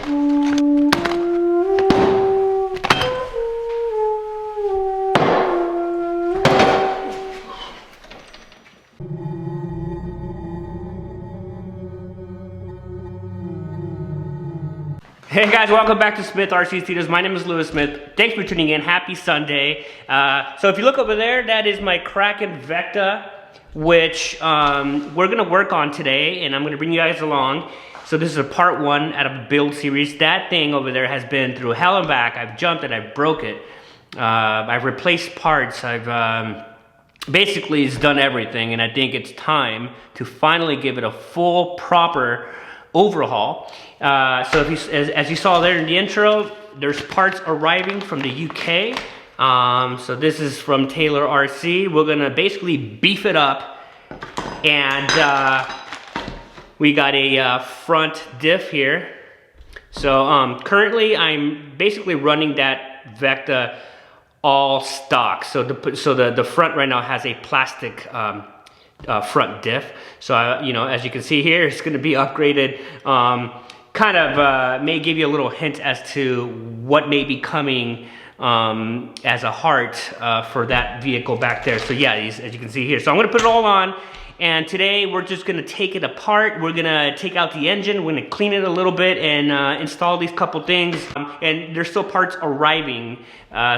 Hey guys, welcome back to Smith RC Studios. My name is Lewis Smith. Thanks for tuning in. Happy Sunday. So if you look over there, that is my Kraken VEKTA, which we're gonna work on today, and I'm gonna bring you guys along. So this is a part one out of a build series. That thing over there has been through hell and back. I've jumped it, I've broke it. I've replaced parts. I've basically it's done everything, and I think it's time to finally give it a full, proper overhaul. So if you, as you saw there in the intro, there's parts arriving from the UK. So this is from Taylor RC. We're gonna basically beef it up, and we got a front diff here. So currently I'm basically running that VEKTA all stock. So the front right now has a plastic front diff. So you know, as you can see here, it's going to be upgraded. Kind of may give you a little hint as to what may be coming as a heart for that vehicle back there. So yeah, as you can see here. So I'm going to put it all on, and today we're just going to take it apart. We're going to take out the engine. We're going to clean it a little bit and install these couple things. And there's still parts arriving.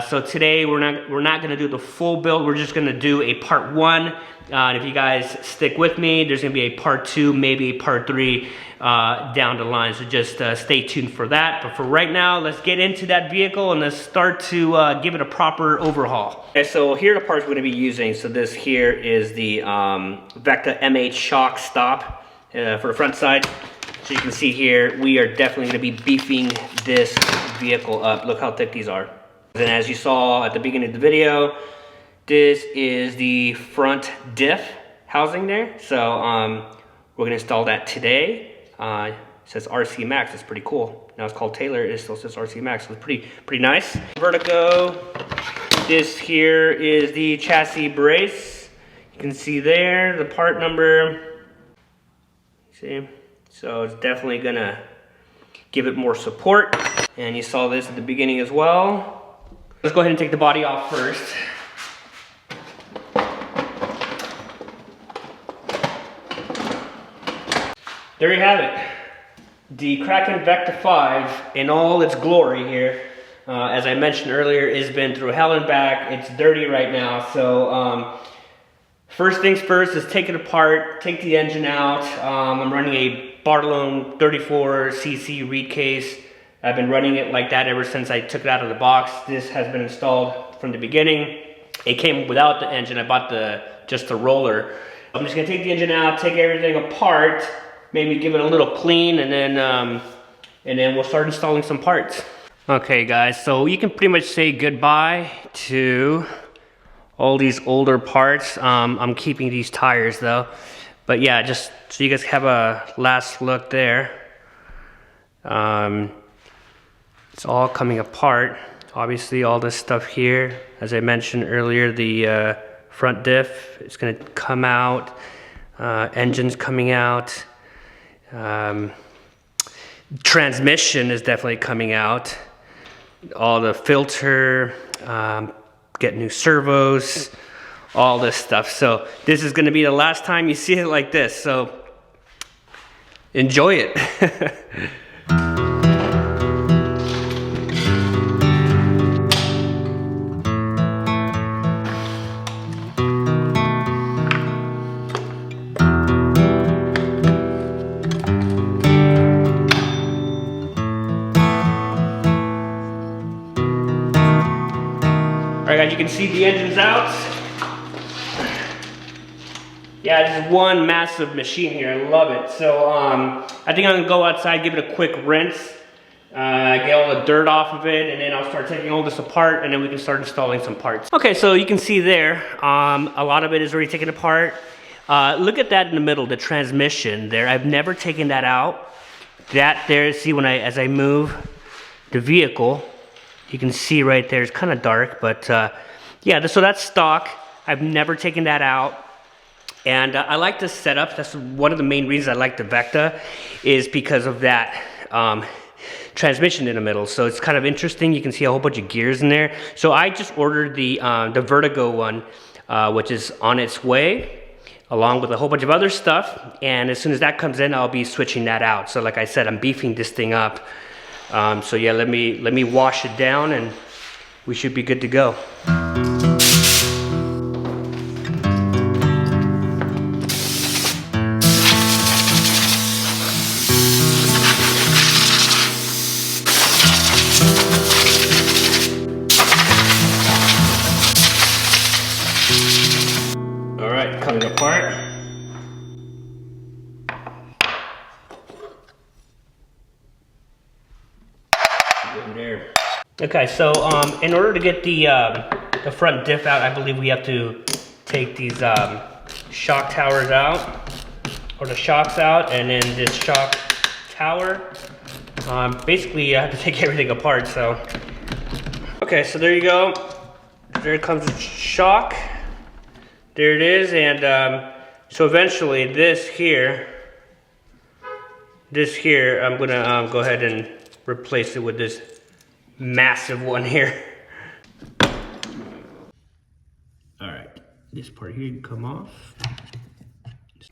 So today we're not going to do the full build. We're just going to do a part one. And if you guys stick with me, there's going to be a part two, maybe a part three down the line. So just stay tuned for that. But for right now, let's get into that vehicle and let's start to give it a proper overhaul. Okay, so here are the parts we're going to be using. So this here is the VEKTA MH shock stop for the front side. So you can see here, we are definitely going to be beefing this vehicle up. Look how thick these are. And as you saw at the beginning of the video, this is the front diff housing there. So we're gonna install that today. It says RC Max, it's pretty cool. Now it's called Taylor, it still says RC Max, so it's pretty nice. Vertigo, this here is the chassis brace. You can see there, the part number. See, so it's definitely gonna give it more support. And you saw this at the beginning as well. Let's go ahead and take the body off first. There you have it, the Kraken VEKTA.5 in all its glory here. As I mentioned earlier, it's been through hell and back. It's dirty right now, so first things first is take it apart, take the engine out. I'm running a Bartolone 34cc reed case. I've been running it like that ever since I took it out of the box. This has been installed from the beginning. It came without the engine. I bought just the roller. I'm just gonna take the engine out, take everything apart, maybe give it a little clean, and then we'll start installing some parts. Okay guys, so you can pretty much say goodbye to all these older parts. I'm keeping these tires though. But yeah, just so you guys have a last look there. It's all coming apart. Obviously all this stuff here, as I mentioned earlier, the front diff is gonna come out, engine's coming out. Transmission is definitely coming out. All the filter, get new servos, all this stuff. So this is going to be the last time you see it like this. So enjoy it. Alright guys, you can see the engine's out. Yeah, this is one massive machine here. I love it. So I think I'm gonna go outside, give it a quick rinse, get all the dirt off of it, and then I'll start taking all this apart, and then we can start installing some parts. Okay, so you can see there, a lot of it is already taken apart. Look at that in the middle, the transmission there. I've never taken that out. That there, see when as I move the vehicle, you can see right there, it's kind of dark, but yeah, so that's stock. I've never taken that out. And I like this setup. That's one of the main reasons I like the VEKTA, is because of that. transmission in the middle, so it's kind of interesting. You can see a whole bunch of gears in there. So I just ordered the Vertigo one, which is on its way, along with a whole bunch of other stuff. And as soon as that comes in, I'll be switching that out. So like I said, I'm beefing this thing up. So yeah, let me wash it down, and we should be good to go. All right, coming apart. There. Okay, so in order to get the front diff out, I believe we have to take these shock towers out, or the shocks out, and then this shock tower. Basically, I have to take everything apart. So, okay, so there you go. There comes the shock. There it is, and so eventually this here, I'm gonna go ahead and replace it with this massive one here. All right, this part here can come off.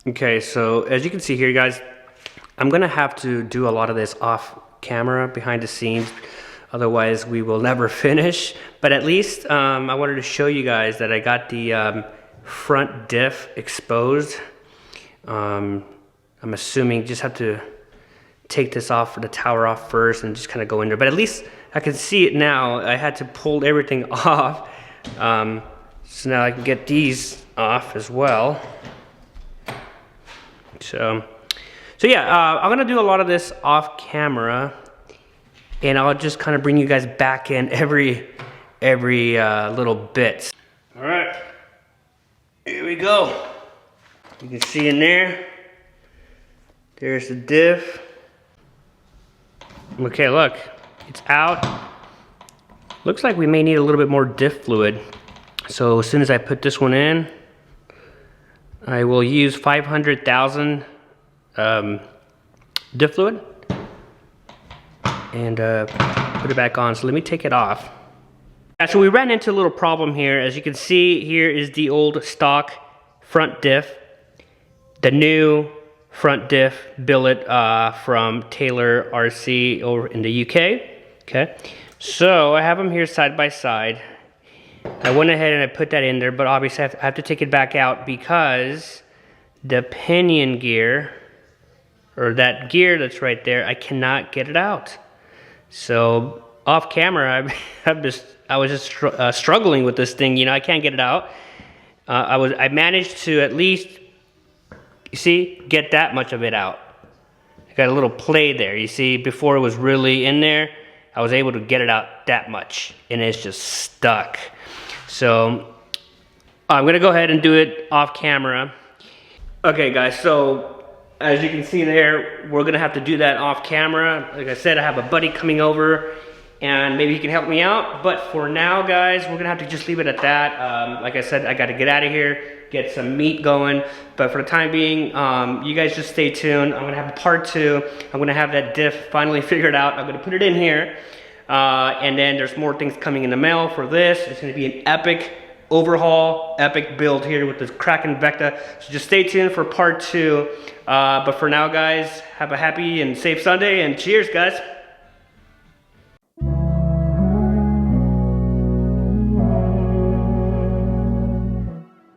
Okay, so as you can see here, guys, I'm gonna have to do a lot of this off camera, behind the scenes. Otherwise, we will never finish. But at least I wanted to show you guys that I got the front diff exposed. I'm assuming just have to take this off, the tower off first, and just kind of go in there. But at least I can see it now. I had to pull everything off. So now I can get these off as well. So yeah, I'm gonna do a lot of this off camera, and I'll just kind of bring you guys back in every little bit. All right. Here we go. You can see in there, there's the diff. Okay, look, it's out. Looks like we may need a little bit more diff fluid. So as soon as I put this one in, I will use 500,000 diff fluid and put it back on. So let me take it off. So we ran into a little problem here. As you can see, here is the old stock front diff. The new front diff billet from Taylor RC over in the UK. Okay, so I have them here side by side. I went ahead and I put that in there, but obviously I have to take it back out because the pinion gear, or that gear that's right there, I cannot get it out. So off camera, I was just struggling with this thing. You know, I can't get it out. I managed to at least, you see, get that much of it out. I got a little play there. You see, before it was really in there, I was able to get it out that much, and it's just stuck. So I'm gonna go ahead and do it off camera. Okay, guys, so as you can see there, we're gonna have to do that off camera. Like I said, I have a buddy coming over, and maybe he can help me out. But for now, guys, we're gonna have to just leave it at that. Like I said, I gotta get out of here, get some meat going. But for the time being, you guys just stay tuned. I'm gonna have a part 2. I'm gonna have that diff finally figured out. I'm gonna put it in here. And then there's more things coming in the mail for this. It's gonna be an epic overhaul, epic build here with this Kraken VEKTA. So just stay tuned for part 2. But for now, guys, have a happy and safe Sunday, and cheers, guys.